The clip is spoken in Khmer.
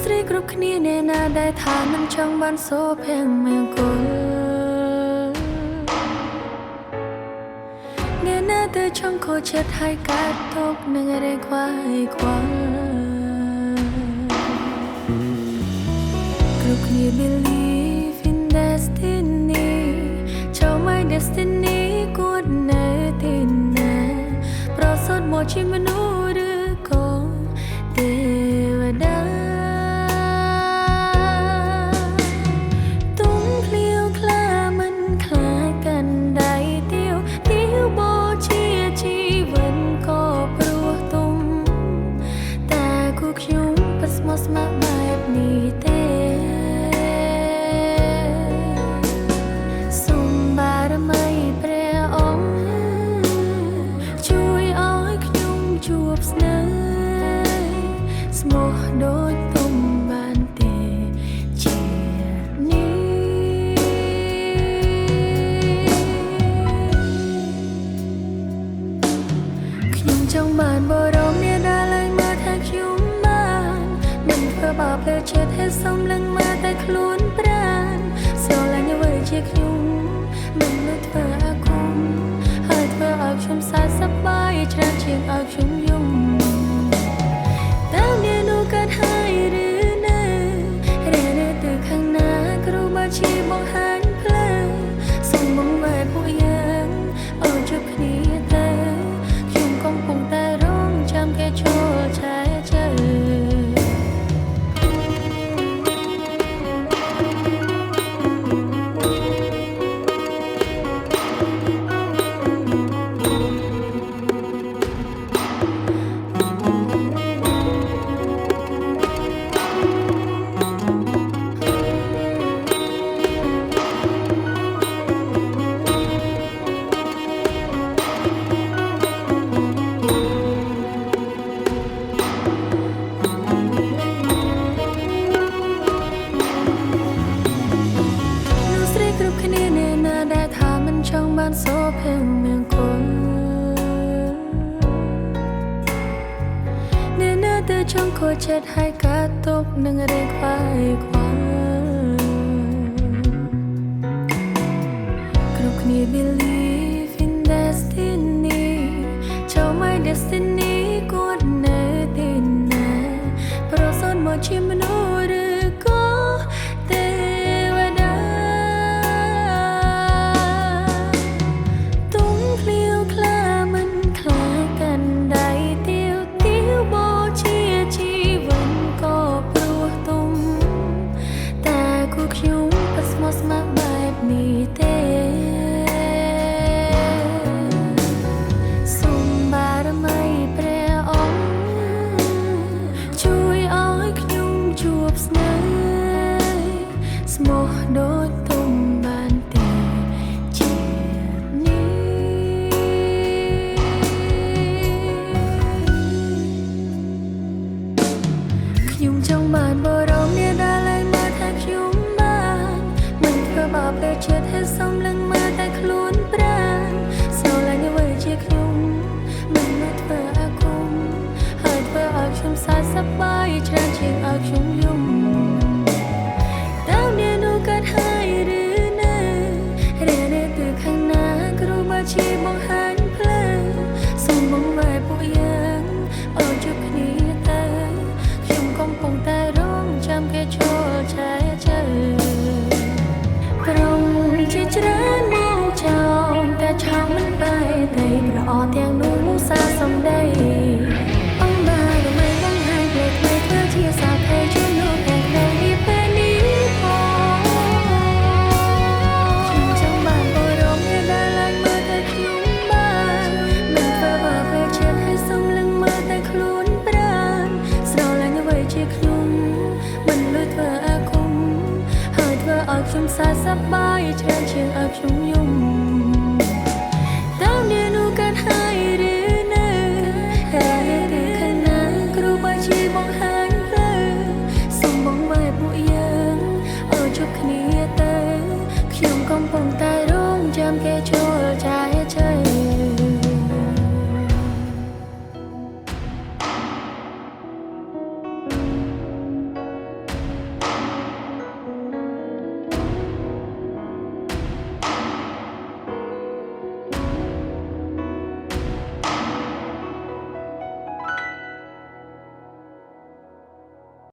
ស្រីគ្រប់គ្នាអ្នកណាដែលថាមិនចង់បានសូភៀងមង្គលអ្នកណាទៅចង់ខូចចិត្តហើយកាត់ទុកនឹងរេខ្វាយខ្វល់គ្រប់គ្នា believe in destiny ចូល my destiny គួរនៅទីណាប្រសតមកជាមនុស្សឬក៏ទេវតាទុំភ្លៀវខ្លាមិនខ្លាចកាន់ដៃទៀវបោជាជីវិតក៏ព្រោះទុំតែគូខ្ញុំពិតស្មោះស្ម័គ្របែបនេះទេសូមបារមីព្រះអង្គជួយឲ្យខ្ញុំជួបស្នេហ៍ស្មោះដូចទុំបានទេជានេះខ្ញុំចង់បានបរមអ្នកដែលឡើងមកថាខ្ញុំបានមិនធ្វើបាបលើចិត្តឲ្យសំឡឹងមកតែខ្លួនប្រានស្រឡាញ់អ្វីជាខ្ញុំមិនលើធ្វើអាគមហើយធ្វើឲ្យខ្ញុំសើចសប្បាយច្រើនជាងឲ្យខ្ញុំយំតើអ្នកនោះកើតហើយឬនៅឬនៅទៅខាងណាគ្រូបាជាបង្ហាញផ្លូវសូមបងបែបពួកយើងអូនជួបគ្នាទៅខ្ញុំកំពុងតែរងចាំគេចូលឆែជើបានសូភៀងមង្គលអ្នកណាទៅចង់ខូចចិត្តហើយកាត់ទុកនឹងរេខ្វាយខ្វល់គ្រប់គ្នា believe in destiny ចូល my destiny គួរនៅទីណាប្រសិនមកជាមនុស្សឬក៏ទេវតាខ្ញុំពិតស្មោះស្ម័គ្របែបនេះទេសូមបារមីព្រះអង្គជួយឲ្យខ្ញុំជួបស្នេហ៍ស្មោះដូចទុំបានទេជានេះខ្ញុំចង់បានបរមអ្នកដែលឡើងមកថាខ្ញុំបាបលើចិត្តឲ្យសំឡឹងមកតែខ្លួនប្រានស្រឡាញ់អ្វីជាខ្ញុំមិនមកធ្វើអាគមហើយធ្វើឲ្យខ្ញុំសើចសប្បាយច្រើនជាងឲ្យខ្ញុំយំតើអ្នកនោះកើតហើយឬនៅឬនៅទៅខាងណាគ្រូបាជាបង្ហាញផ្លូវសូមបងបែបពួកយើងអូនជួបគ្នាទៅខ្ញុំកំពុងតែរងចាំគេចូលឆែជើជាច្រើនមកចោលតែឆោមមិនបែកទេប្រអទាំងនោះមុសាសំដីអង្គបានមិនបង្ហាញផ្លេចផ្លេចធ្វើជាសាភ័យជួយលោកតែនៅនេះពេលនេះខ្ញុំចង់បានបរមអ្នកដែលឡើងមកតែខ្ញុំបានមិនធ្វើបាបឲ្យចិត្តឲ្យសំឡឹងមកតែខ្លួនប្រានស្រឡាញ់អ្វីជាខ្ញុំមិនលួចធ្វើអាគមហើយធ្វើឲ្យខ្ញុំសើចសប្បាយច្រើនជាងឲ្យខ្ញុំយំតើអ្នកនោះកើតហើយឬនៅហើយឬខាងណាគ្រូបាជាបង្ហាញផ្លូវសូមបងបែបពួកយើងអូជួបគ្នាទៅខ្ញុំកំពុងតែរងចាំគេចូលចា